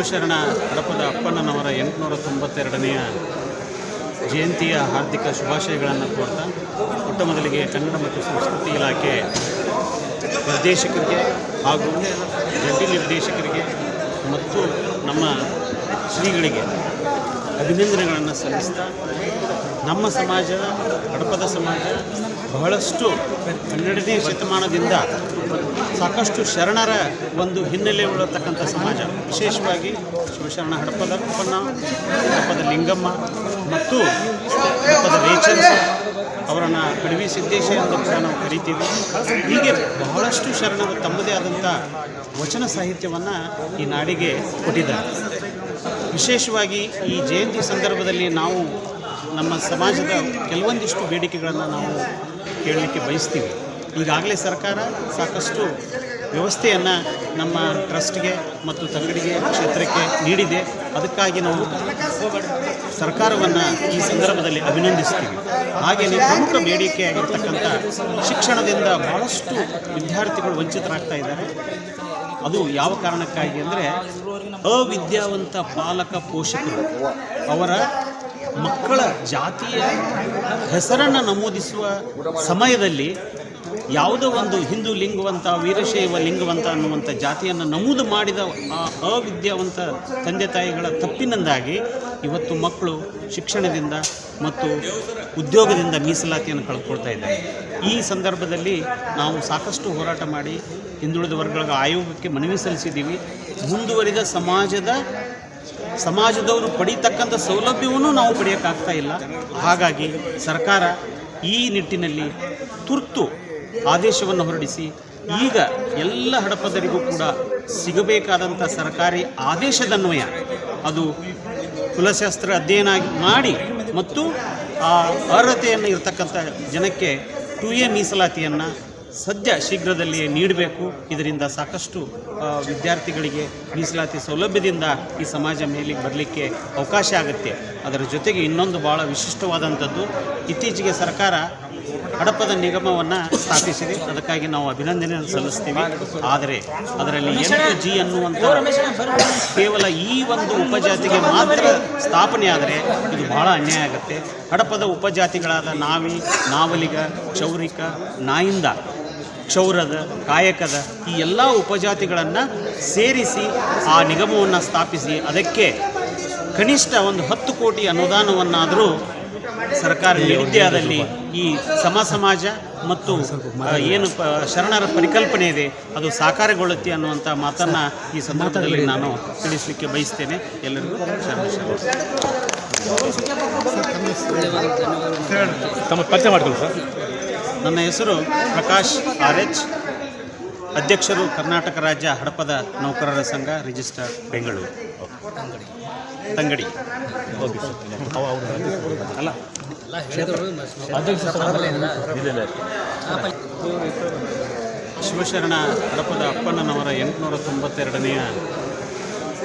ಶಿವಶರಣ ಹಡಪದ ಅಪ್ಪಣ್ಣನವರ 892ನೇ ಜಯಂತಿಯ ಹಾರ್ದಿಕ ಶುಭಾಶಯಗಳನ್ನು ಕೋರ್ತಾ ಮೊಟ್ಟ ಮೊದಲಿಗೆ ಕನ್ನಡ ಮತ್ತು ಸಂಸ್ಕೃತಿ ಇಲಾಖೆ ನಿರ್ದೇಶಕರಿಗೆ ಹಾಗೂ ಜಂಟಿ ನಿರ್ದೇಶಕರಿಗೆ ಮತ್ತು ನಮ್ಮ ಶ್ರೀಗಳಿಗೆ ಅಭಿನಂದನೆಗಳನ್ನು ಸಲ್ಲಿಸ್ತಾ ನಮ್ಮ ಸಮಾಜ ಹಡಪದ ಸಮಾಜ ಬಹಳಷ್ಟು 12ನೇ ಶತಮಾನದಿಂದ ಸಾಕಷ್ಟು ಶರಣರ ಒಂದು ಹಿನ್ನೆಲೆ ಉಳ್ಳತಕ್ಕಂಥ ಸಮಾಜ. ವಿಶೇಷವಾಗಿ ಶಿವಶರಣ ಹಡಪದ ಅಪ್ಪಣ್ಣ, ಹಡಪದ ಲಿಂಗಮ್ಮ ಮತ್ತು ಹಡಪದ ರೇಚರ್ಸ್ ಅವರನ್ನು ಕಡವಿ ಸಿದ್ದೇಶ ಎಂದು ಕೂಡ ನಾವು ಕರಿತೀವಿ. ಹೀಗೆ ಬಹಳಷ್ಟು ಶರಣರು ತಮ್ಮದೇ ಆದಂಥ ವಚನ ಸಾಹಿತ್ಯವನ್ನು ಈ ನಾಡಿಗೆ ಕೊಟ್ಟಿದ್ದಾರೆ. ವಿಶೇಷವಾಗಿ ಈ ಜಯಂತಿ ಸಂದರ್ಭದಲ್ಲಿ ನಾವು ನಮ್ಮ ಸಮಾಜದ ಕೆಲವೊಂದಿಷ್ಟು ಬೇಡಿಕೆಗಳನ್ನು ನಾವು ಕೇಳಲಿಕ್ಕೆ ಬಯಸ್ತೀವಿ. ಈಗಾಗಲೇ ಸರ್ಕಾರ ಸಾಕಷ್ಟು ವ್ಯವಸ್ಥೆಯನ್ನು ನಮ್ಮ ಟ್ರಸ್ಟ್ಗೆ ಮತ್ತು ತಂಗಡಿಗೆ ಕ್ಷೇತ್ರಕ್ಕೆ ನೀಡಿದೆ. ಅದಕ್ಕಾಗಿ ನಾವು ಸರ್ಕಾರವನ್ನು ಈ ಸಂದರ್ಭದಲ್ಲಿ ಅಭಿನಂದಿಸ್ತೀವಿ. ಹಾಗೆಯೇ ಪ್ರಮುಖ ಬೇಡಿಕೆಯಾಗಿರ್ತಕ್ಕಂಥ ಶಿಕ್ಷಣದಿಂದ ಭಾಳಷ್ಟು ವಿದ್ಯಾರ್ಥಿಗಳು ವಂಚಿತರಾಗ್ತಾ ಇದ್ದಾರೆ. ಅದು ಯಾವ ಕಾರಣಕ್ಕಾಗಿ ಅಂದರೆ ಅವಿದ್ಯಾವಂತ ಪಾಲಕ ಪೋಷಕರು ಅವರ ಮಕ್ಕಳ ಜಾತಿಯ ಹೆಸರನ್ನು ನಮೂದಿಸುವ ಸಮಯದಲ್ಲಿ ಯಾವುದೋ ಒಂದು ಹಿಂದೂ ಲಿಂಗವಂತ, ವೀರಶೈವ ಲಿಂಗವಂತ ಅನ್ನುವಂಥ ಜಾತಿಯನ್ನು ನಮೂದು ಮಾಡಿದ ಆ ಅವಿದ್ಯಾವಂತ ತಂದೆ ತಾಯಿಗಳ ತಪ್ಪಿನಿಂದಾಗಿ ಇವತ್ತು ಮಕ್ಕಳು ಶಿಕ್ಷಣದಿಂದ ಮತ್ತು ಉದ್ಯೋಗದಿಂದ ಮೀಸಲಾತಿಯನ್ನು ಕಳೆದುಕೊಳ್ತಾ ಇದ್ದಾರೆ. ಈ ಸಂದರ್ಭದಲ್ಲಿ ನಾವು ಸಾಕಷ್ಟು ಹೋರಾಟ ಮಾಡಿ ಹಿಂದುಳಿದ ವರ್ಗಗಳ ಆಯೋಗಕ್ಕೆ ಮನವಿ ಸಲ್ಲಿಸಿದ್ದೀವಿ. ಮುಂದುವರಿದ ಸಮಾಜದವರು ಪಡೀತಕ್ಕಂಥ ಸೌಲಭ್ಯವನ್ನು ನಾವು ಪಡೆಯೋಕ್ಕಾಗ್ತಾ ಇಲ್ಲ. ಹಾಗಾಗಿ ಸರ್ಕಾರ ಈ ನಿಟ್ಟಿನಲ್ಲಿ ತುರ್ತು ಆದೇಶವನ್ನು ಹೊರಡಿಸಿ ಈಗ ಎಲ್ಲ ಹಡಪದರಿಗೂ ಕೂಡ ಸಿಗಬೇಕಾದಂಥ ಸರ್ಕಾರಿ ಆದೇಶದನ್ವಯ ಅದು ಕುಲಶಾಸ್ತ್ರ ಅಧ್ಯಯನ ಮಾಡಿ ಮತ್ತು ಆ ಅರ್ಹತೆಯನ್ನು ಇರತಕ್ಕಂಥ ಜನಕ್ಕೆ 2A ಮೀಸಲಾತಿಯನ್ನು ಸದ್ಯ ಶೀಘ್ರದಲ್ಲಿಯೇ ನೀಡಬೇಕು. ಇದರಿಂದ ಸಾಕಷ್ಟು ವಿದ್ಯಾರ್ಥಿಗಳಿಗೆ ಮೀಸಲಾತಿ ಸೌಲಭ್ಯದಿಂದ ಈ ಸಮಾಜ ಮೇಲಿಗೆ ಬರಲಿಕ್ಕೆ ಅವಕಾಶ ಆಗುತ್ತೆ. ಅದರ ಜೊತೆಗೆ ಇನ್ನೊಂದು ಭಾಳ ವಿಶಿಷ್ಟವಾದಂಥದ್ದು, ಇತ್ತೀಚೆಗೆ ಸರ್ಕಾರ ಹಡಪದ ನಿಗಮವನ್ನು ಸ್ಥಾಪಿಸಿದೆ. ಅದಕ್ಕಾಗಿ ನಾವು ಅಭಿನಂದನೆಯನ್ನು ಸಲ್ಲಿಸ್ತೀವಿ. ಆದರೆ ಅದರಲ್ಲಿ 8G ಅನ್ನುವಂಥ ಕೇವಲ ಈ ಒಂದು ಉಪಜಾತಿಗೆ ಮಾತ್ರ ಸ್ಥಾಪನೆ ಆದರೆ ಇದು ಭಾಳ ಅನ್ಯಾಯ ಆಗುತ್ತೆ. ಹಡಪದ ಉಪಜಾತಿಗಳಾದ ನಾವಿ, ನಾವಲಿಗ, ಕ್ಷೌರಿಕ, ನಾಯಿಂದ, ಕ್ಷೌರದ, ಕಾಯಕದ ಈ ಎಲ್ಲ ಉಪಜಾತಿಗಳನ್ನು ಸೇರಿಸಿ ಆ ನಿಗಮವನ್ನು ಸ್ಥಾಪಿಸಿ ಅದಕ್ಕೆ ಕನಿಷ್ಠ ಒಂದು 10 ಕೋಟಿ ಅನುದಾನವನ್ನಾದರೂ ಸರ್ಕಾರ ನೀಡಿದ್ದಲ್ಲಿ ಈ ಸಮಾಜ ಮತ್ತು ಏನು ಶರಣರ ಪರಿಕಲ್ಪನೆ ಇದೆ ಅದು ಸಾಕಾರಗೊಳ್ಳುತ್ತೆ ಅನ್ನುವಂಥ ಮಾತನ್ನು ಈ ಸಂದರ್ಭದಲ್ಲಿ ನಾನು ತಿಳಿಸಲಿಕ್ಕೆ ಬಯಸ್ತೇನೆ. ಎಲ್ಲರಿಗೂ ತಮ್ಮ ಪರಿಚಯ ಮಾಡ್ಕೊಳ್ಳಿ ಸರ್. ನನ್ನ ಹೆಸರು ಪ್ರಕಾಶ್ RH, ಅಧ್ಯಕ್ಷರು ಕರ್ನಾಟಕ ರಾಜ್ಯ ಹಡಪದ ನೌಕರರ ಸಂಘ, ರಿಜಿಸ್ಟರ್ ಬೆಂಗಳೂರು, ತಂಗಡಿ. ಅಲ್ಲ ಶಿವಶರಣ ಹಡಪದ ಅಪ್ಪಣ್ಣನವರ 892ನೇ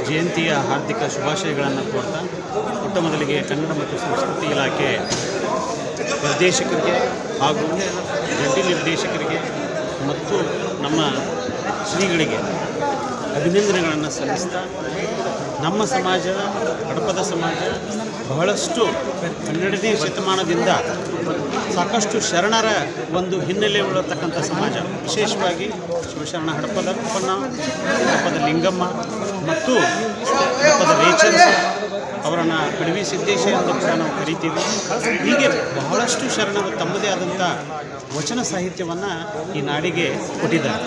ಜಯಂತಿಯ ಹಾರ್ದಿಕ ಶುಭಾಶಯಗಳನ್ನು ಕೋರ್ತಾ ಮೊಟ್ಟ ಮೊದಲಿಗೆ ಕನ್ನಡ ಮತ್ತು ಸಂಸ್ಕೃತಿ ಇಲಾಖೆ ನಿರ್ದೇಶಕರಿಗೆ ಹಾಗೂ ಜಂಟಿ ನಿರ್ದೇಶಕರಿಗೆ ಮತ್ತು ನಮ್ಮ ಶ್ರೀಗಳಿಗೆ ಅಭಿನಂದನೆಗಳನ್ನು ಸಲ್ಲಿಸ್ತಾ ನಮ್ಮ ಸಮಾಜ ಹಡಪದ ಸಮಾಜ ಬಹಳಷ್ಟು 12ನೇ ಶತಮಾನದಿಂದ ಸಾಕಷ್ಟು ಶರಣರ ಒಂದು ಹಿನ್ನೆಲೆ ಉಳ್ಳತಕ್ಕಂಥ ಸಮಾಜ. ವಿಶೇಷವಾಗಿ ಶಿವಶರಣ ಹಡಪದ ಅಪ್ಪಣ್ಣ, ಹಡಪದ ಲಿಂಗಮ್ಮ ಮತ್ತು ಹಡಪದ ರೇಚರ್ಸ್ ಅವರನ್ನು ಕಡವಿ ಸಿದ್ದೇಶ ಎಂದು ಕೂಡ ನಾವು ಕರಿತೀವಿ. ಹೀಗೆ ಬಹಳಷ್ಟು ಶರಣರು ತಮ್ಮದೇ ಆದಂಥ ವಚನ ಸಾಹಿತ್ಯವನ್ನು ಈ ನಾಡಿಗೆ ಕೊಟ್ಟಿದ್ದಾರೆ.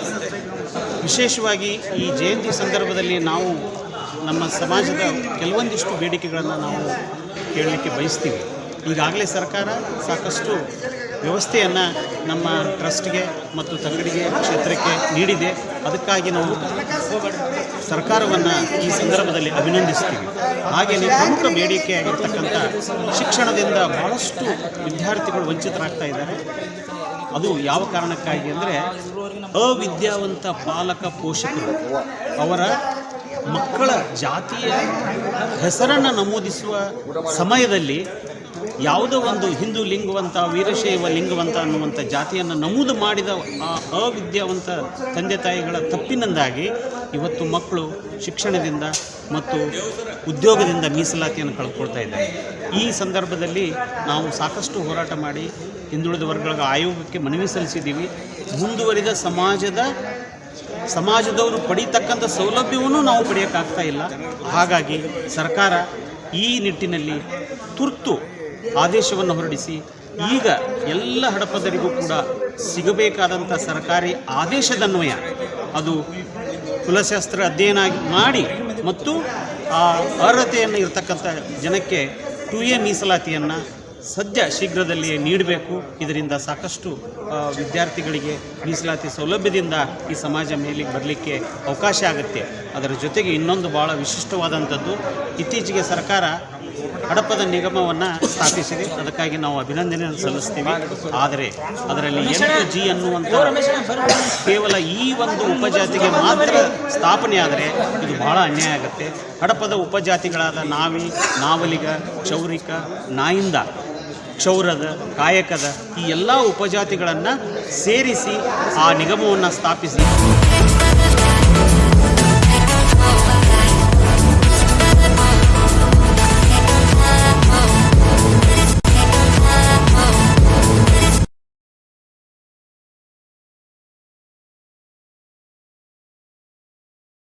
ವಿಶೇಷವಾಗಿ ಈ ಜಯಂತಿ ಸಂದರ್ಭದಲ್ಲಿ ನಾವು ನಮ್ಮ ಸಮಾಜದ ಕೆಲವೊಂದಿಷ್ಟು ಬೇಡಿಕೆಗಳನ್ನು ನಾವು ಕೇಳಲಿಕ್ಕೆ ಬಯಸ್ತೀವಿ. ಈಗಾಗಲೇ ಸರ್ಕಾರ ಸಾಕಷ್ಟು ವ್ಯವಸ್ಥೆಯನ್ನು ನಮ್ಮ ಟ್ರಸ್ಟ್ಗೆ ಮತ್ತು ತಂಗಡಿಗೆ ಕ್ಷೇತ್ರಕ್ಕೆ ನೀಡಿದೆ. ಅದಕ್ಕಾಗಿ ನಾವು ಸರ್ಕಾರವನ್ನು ಈ ಸಂದರ್ಭದಲ್ಲಿ ಅಭಿನಂದಿಸ್ತೀವಿ. ಹಾಗೆಯೇ ಪ್ರಮುಖ ಬೇಡಿಕೆಯಾಗಿರ್ತಕ್ಕಂಥ ಶಿಕ್ಷಣದಿಂದ ಭಾಳಷ್ಟು ವಿದ್ಯಾರ್ಥಿಗಳು ವಂಚಿತರಾಗ್ತಾ ಇದ್ದಾರೆ. ಅದು ಯಾವ ಕಾರಣಕ್ಕಾಗಿ ಅಂದರೆ ಅವಿದ್ಯಾವಂತ ಪಾಲಕ ಪೋಷಕರು ಅವರ ಮಕ್ಕಳ ಜಾತಿಯ ಹೆಸರನ್ನು ನಮೂದಿಸುವ ಸಮಯದಲ್ಲಿ ಯಾವುದೋ ಒಂದು ಹಿಂದೂ ಲಿಂಗವಂತ, ವೀರಶೈವ ಲಿಂಗವಂತ ಅನ್ನುವಂಥ ಜಾತಿಯನ್ನು ನಮೂದು ಮಾಡಿದ ಆ ಅವಿದ್ಯಾವಂತ ತಂದೆ ತಾಯಿಗಳ ತಪ್ಪಿನಿಂದಾಗಿ ಇವತ್ತು ಮಕ್ಕಳು ಶಿಕ್ಷಣದಿಂದ ಮತ್ತು ಉದ್ಯೋಗದಿಂದ ಮೀಸಲಾತಿಯನ್ನು ಕಳ್ಕೊಳ್ತಾ ಇದ್ದಾರೆ. ಈ ಸಂದರ್ಭದಲ್ಲಿ ನಾವು ಸಾಕಷ್ಟು ಹೋರಾಟ ಮಾಡಿ ಹಿಂದುಳಿದ ವರ್ಗಗಳ ಆಯೋಗಕ್ಕೆ ಮನವಿ ಸಲ್ಲಿಸಿದ್ದೀವಿ. ಮುಂದುವರಿದ ಸಮಾಜದವರು ಪಡೀತಕ್ಕಂಥ ಸೌಲಭ್ಯವನ್ನು ನಾವು ಪಡೆಯೋಕ್ಕಾಗ್ತಾ ಇಲ್ಲ. ಹಾಗಾಗಿ ಸರ್ಕಾರ ಈ ನಿಟ್ಟಿನಲ್ಲಿ ತುರ್ತು ಆದೇಶವನ್ನು ಹೊರಡಿಸಿ ಈಗ ಎಲ್ಲ ಹಡಪದರಿಗೂ ಕೂಡ ಸಿಗಬೇಕಾದಂಥ ಸರ್ಕಾರಿ ಆದೇಶದನ್ವಯ ಅದು ಕುಲಶಾಸ್ತ್ರ ಅಧ್ಯಯನ ಮಾಡಿ ಮತ್ತು ಆ ಅರ್ಹತೆಯನ್ನು ಇರತಕ್ಕಂಥ ಜನಕ್ಕೆ 2A ಮೀಸಲಾತಿಯನ್ನು ಸದ್ಯ ಶೀಘ್ರದಲ್ಲಿಯೇ ನೀಡಬೇಕು. ಇದರಿಂದ ಸಾಕಷ್ಟು ವಿದ್ಯಾರ್ಥಿಗಳಿಗೆ ಮೀಸಲಾತಿ ಸೌಲಭ್ಯದಿಂದ ಈ ಸಮಾಜ ಮೇಲಿಗೆ ಬರಲಿಕ್ಕೆ ಅವಕಾಶ ಆಗುತ್ತೆ. ಅದರ ಜೊತೆಗೆ ಇನ್ನೊಂದು ಭಾಳ ವಿಶಿಷ್ಟವಾದಂಥದ್ದು, ಇತ್ತೀಚೆಗೆ ಸರ್ಕಾರ ಹಡಪದ ನಿಗಮವನ್ನು ಸ್ಥಾಪಿಸಿದೆ. ಅದಕ್ಕಾಗಿ ನಾವು ಅಭಿನಂದನೆಯನ್ನು ಸಲ್ಲಿಸ್ತೀವಿ. ಆದರೆ ಅದರಲ್ಲಿ 8G ಅನ್ನುವಂಥ ಕೇವಲ ಈ ಒಂದು ಉಪಜಾತಿಗೆ ಮಾತ್ರ ಸ್ಥಾಪನೆ ಆದರೆ ಇದು ಬಹಳ ಅನ್ಯಾಯ ಆಗುತ್ತೆ. ಹಡಪದ ಉಪಜಾತಿಗಳಾದ ನಾವಿ, ನಾವಲಿಗ, ಕ್ಷೌರಿಕ, ನಾಯಿಂದ, ಕ್ಷೌರದ, ಕಾಯಕದ ಈ ಎಲ್ಲ ಉಪಜಾತಿಗಳನ್ನು ಸೇರಿಸಿ ಆ ನಿಗಮವನ್ನು ಸ್ಥಾಪಿಸಿ